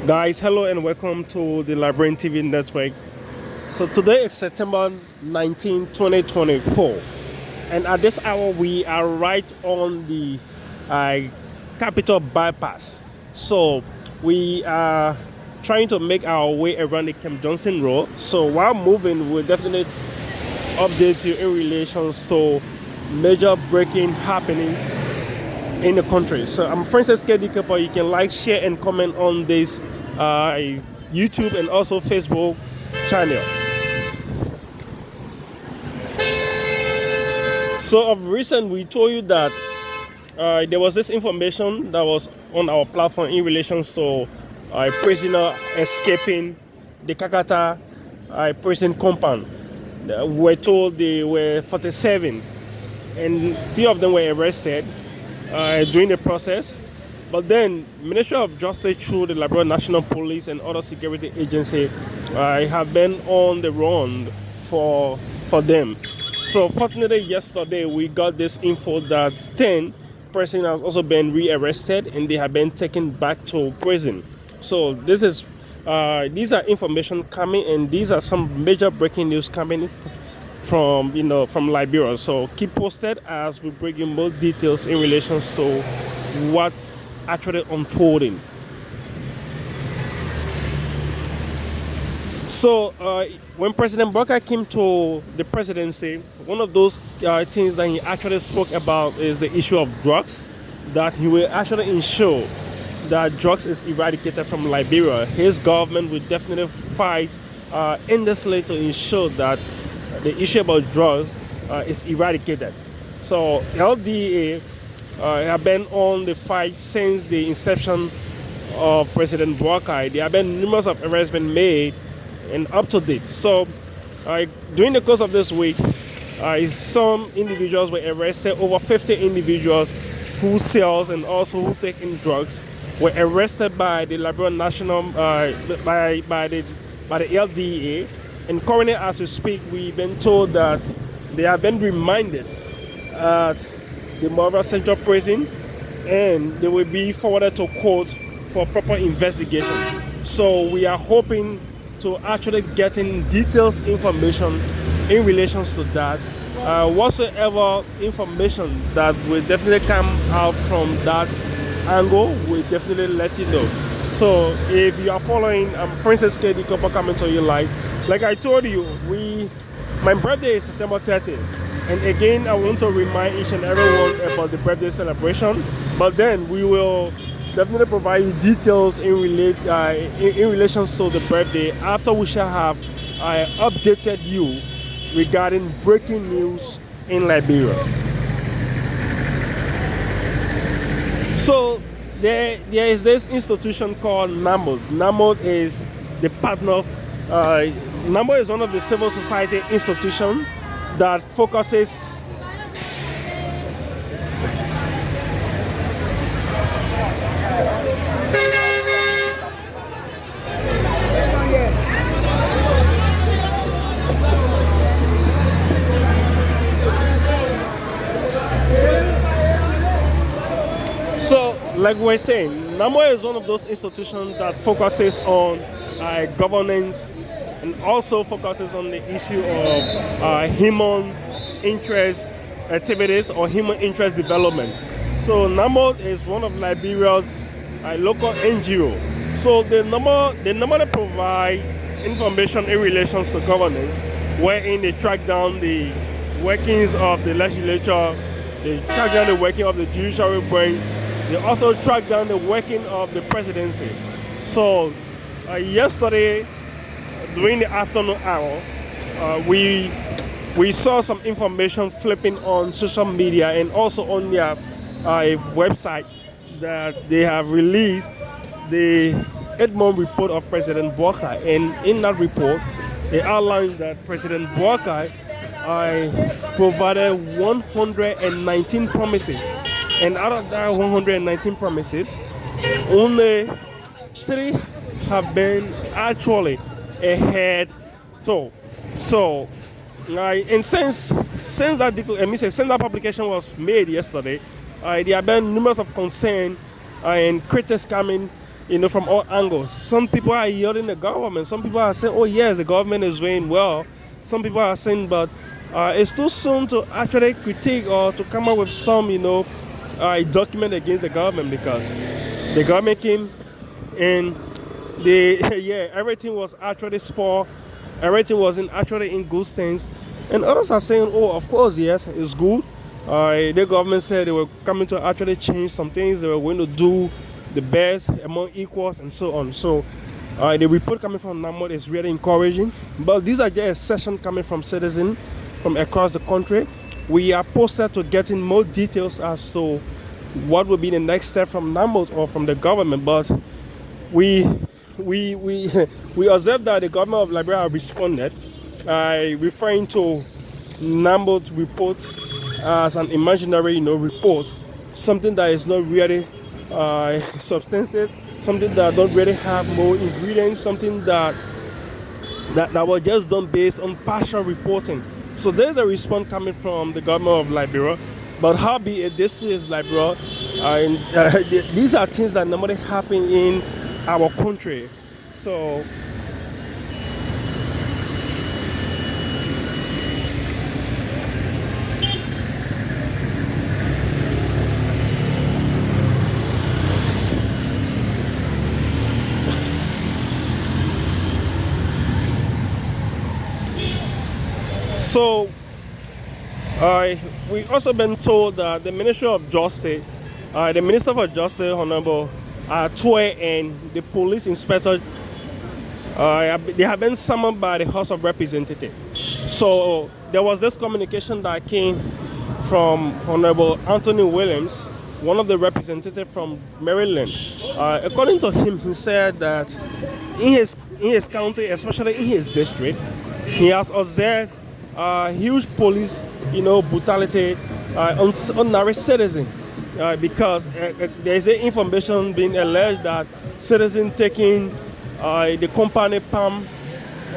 Guys, hello and welcome to the Liberian TV network. So today is September 19, 2024, and at this hour we are right on the capital bypass. So we are trying to make our way around the Camp Johnson Road. So while moving, we'll definitely update you in relation to major breaking happenings in the country. So I'm Francis KD Cooper. You can like, share, and comment on this YouTube and also Facebook channel. So of recent, we told you that there was this information that was on our platform in relation to a prisoner escaping the Kakata prison compound. We were told they were 47, and few of them were arrested during the process. But then, Ministry of Justice through the Liberia National Police and other security agencies have been on the run for them. So fortunately, yesterday we got this info that 10 persons have also been rearrested and they have been taken back to prison. So this is these are information coming, and these are some major breaking news coming from Liberia. So keep posted as we bring you more details in relation to what actually unfolding. So when President Bokar came to the presidency, one of those things that he actually spoke about is the issue of drugs, that he will actually ensure that drugs is eradicated from Liberia. His government will definitely fight endlessly to ensure that the issue about drugs is eradicated. So LDA have been on the fight since the inception of President Bokar. There have been numerous of arrests been made and up to date. So during the course of this week, some individuals were arrested. Over 50 individuals who sells and also who take in drugs were arrested by the Liberia National by the LDA. And currently, as we speak, we've been told that they have been reminded at the Monrovia Central Prison, and they will be forwarded to court for proper investigation. So we are hoping to actually get in detailed information in relation to that. Whatsoever information that will definitely come out from that angle, we'll definitely let you know. So if you are following, I'm Princess KD Copper coming to you live. Like I told you, my birthday is September 30th. And again, I want to remind each and everyone about the birthday celebration. But then we will definitely provide you details in relation to the birthday after we shall have updated you regarding breaking news in Liberia. So there is this institution called NAYMOTE. NAYMOTE is the partner of NAYMOTE is one of the civil society institutions that focuses so like we're saying, NAYMOTE is one of those institutions that focuses on governance and also focuses on the issue of human interest activities or human interest development. So NAYMOTE is one of Liberia's local NGO. So the NAYMOTE provide information in relation to governance, wherein they track down the workings of the legislature, they track down the working of the judiciary branch, they also track down the working of the presidency. So yesterday, during the afternoon hour, we saw some information flipping on social media and also on their website that they have released the 8-month report of President Bokar. And in that report, they outlined that President Bokar provided 119 promises. And out of that 119 promises, only 3 have been actually ahead to. So, and since that publication was made yesterday, There have been numerous of concern and critics coming, from all angles. Some people are yelling the government. Some people are saying, "Oh yes, the government is doing well." Some people are saying, "But it's too soon to actually critique or to come up with some, document against the government because the government came and everything was actually spoiled. Everything wasn't actually in good stands." And others are saying, "Oh, of course, yes, it's good." The government said they were coming to actually change some things. They were going to do the best among equals and so on. So the report coming from NAYMOTE is really encouraging. But these are just a session coming from citizens from across the country. We are posted to getting more details as to what will be the next step from NAYMOTE or from the government. But we observed that the government of Liberia responded, referring to NAYMOTE report as an imaginary, report, something that is not really substantive, something that don't really have more ingredients, something that was just done based on partial reporting. So there's a response coming from the government of Liberia, but howbeit this is Liberia, and these are things that normally happen in our country. So we also been told that the Ministry of Justice, the Minister for Justice, Honorable Toy, and the police inspector, they have been summoned by the House of Representatives. So there was this communication that came from Honorable Anthony Williams, one of the representatives from Maryland. According to him, he said that in his county, especially in his district, he has observed huge police, brutality on ordinary citizens, because there is information being alleged that citizens taking the company palm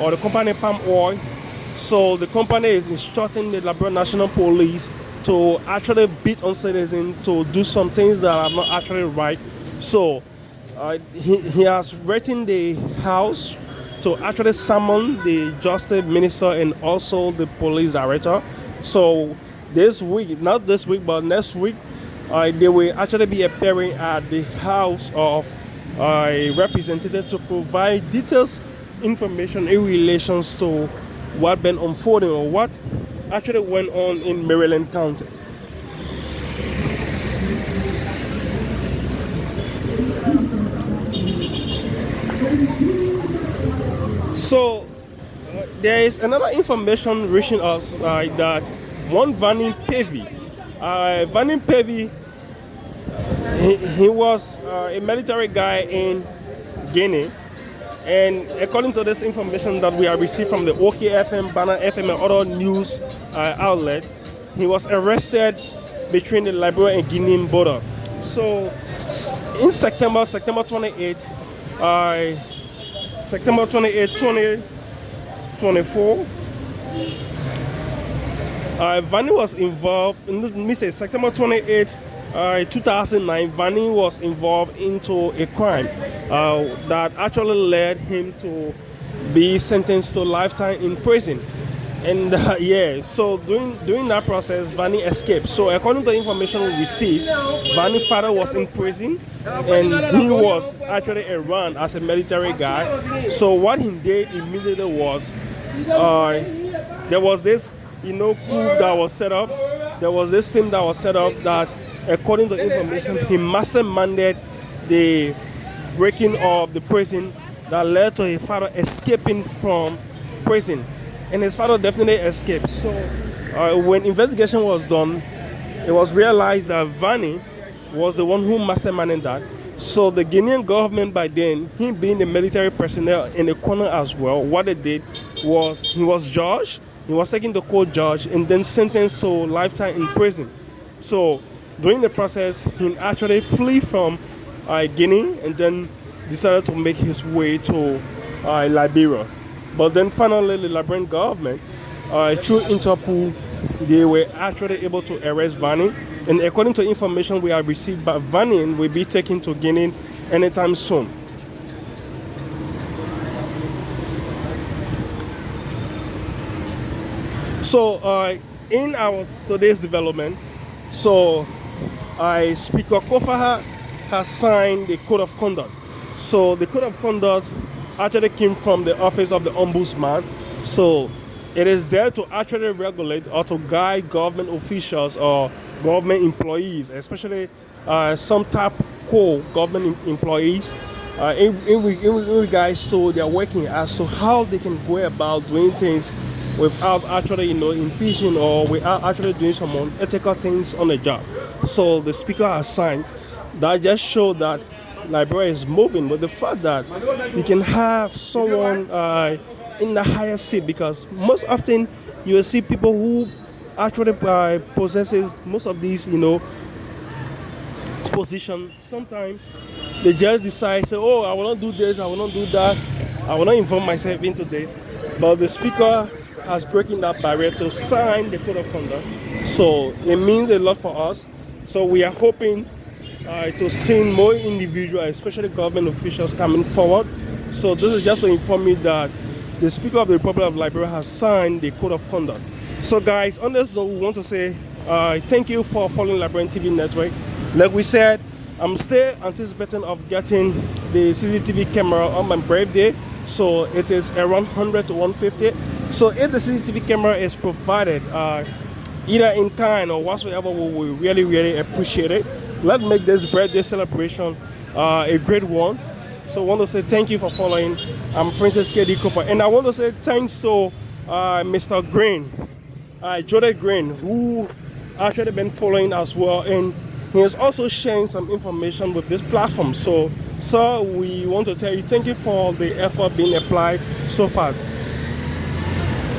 or the company palm oil. So the company is instructing the Liberia National Police to actually beat on citizens, to do some things that are not actually right. So he has written the House to actually summon the Justice Minister and also the Police Director. So this week, not this week, but next week, they will actually be appearing at the House of Representatives to provide details information in relation to what been unfolding or what actually went on in Maryland County. So there is another information reaching us that one Vanning Pevy, he was a military guy in Guinea, and according to this information that we have received from the OKFM, Banner FM, and other news outlets, he was arrested between the Liberia and Guinean border. So in September 28, 2024, Vanny was involved, September 28, 2009, Vanny was involved into a crime that actually led him to be sentenced to lifetime in prison. And so during that process, Vanny escaped. So according to the information we received, Vanny's father was in prison and he was actually around as a military guy. So what he did immediately was, there was this, coup that was set up. There was this team that was set up that, according to information, he masterminded the breaking of the prison that led to his father escaping from prison. And his father definitely escaped. So when investigation was done, it was realized that Vanny was the one who masterminded that. So the Guinean government by then, him being the military personnel in the corner as well, what they did was he was judged, he was taken to court judge and then sentenced to lifetime in prison. So during the process, he actually flee from Guinea and then decided to make his way to Liberia. But then finally, the Liberian government, through Interpol, they were actually able to arrest Vanny. And according to information we have received by VENMO, will be taken to Guinea anytime soon. So in our today's development, so Speaker Kofaha has signed the code of conduct. So the code of conduct actually came from the office of the ombudsman. So it is there to actually regulate or to guide government officials or government employees, especially some top core government employees, in regards to their working as to how they can go about doing things without actually, impeaching or without actually doing some unethical things on the job. So the speaker has signed. That just shows that Liberia is moving, but the fact that you can have someone in the higher seat, because most often you will see people who actually possesses most of these, positions. Sometimes they just decide, say, oh, I will not do this, I will not do that, I will not involve myself into this. But the speaker has broken that barrier to sign the code of conduct. So it means a lot for us. So we are hoping to see more individuals, especially government officials, coming forward. So this is just to inform you that the Speaker of the Republic of Liberia has signed the code of conduct. So guys, on this note, we want to say thank you for following Liberian TV Network. Like we said, I'm still anticipating of getting the CCTV camera on my birthday. So it is around 100 to 150. So if the CCTV camera is provided, either in kind or whatsoever, we will really, really appreciate it. Let's make this birthday celebration a great one. So I want to say thank you for following. I'm Princess KD Cooper. And I want to say thanks to Mr. Green, Jody Green, who actually been following as well. And he is also sharing some information with this platform. So we want to tell you thank you for the effort being applied so far.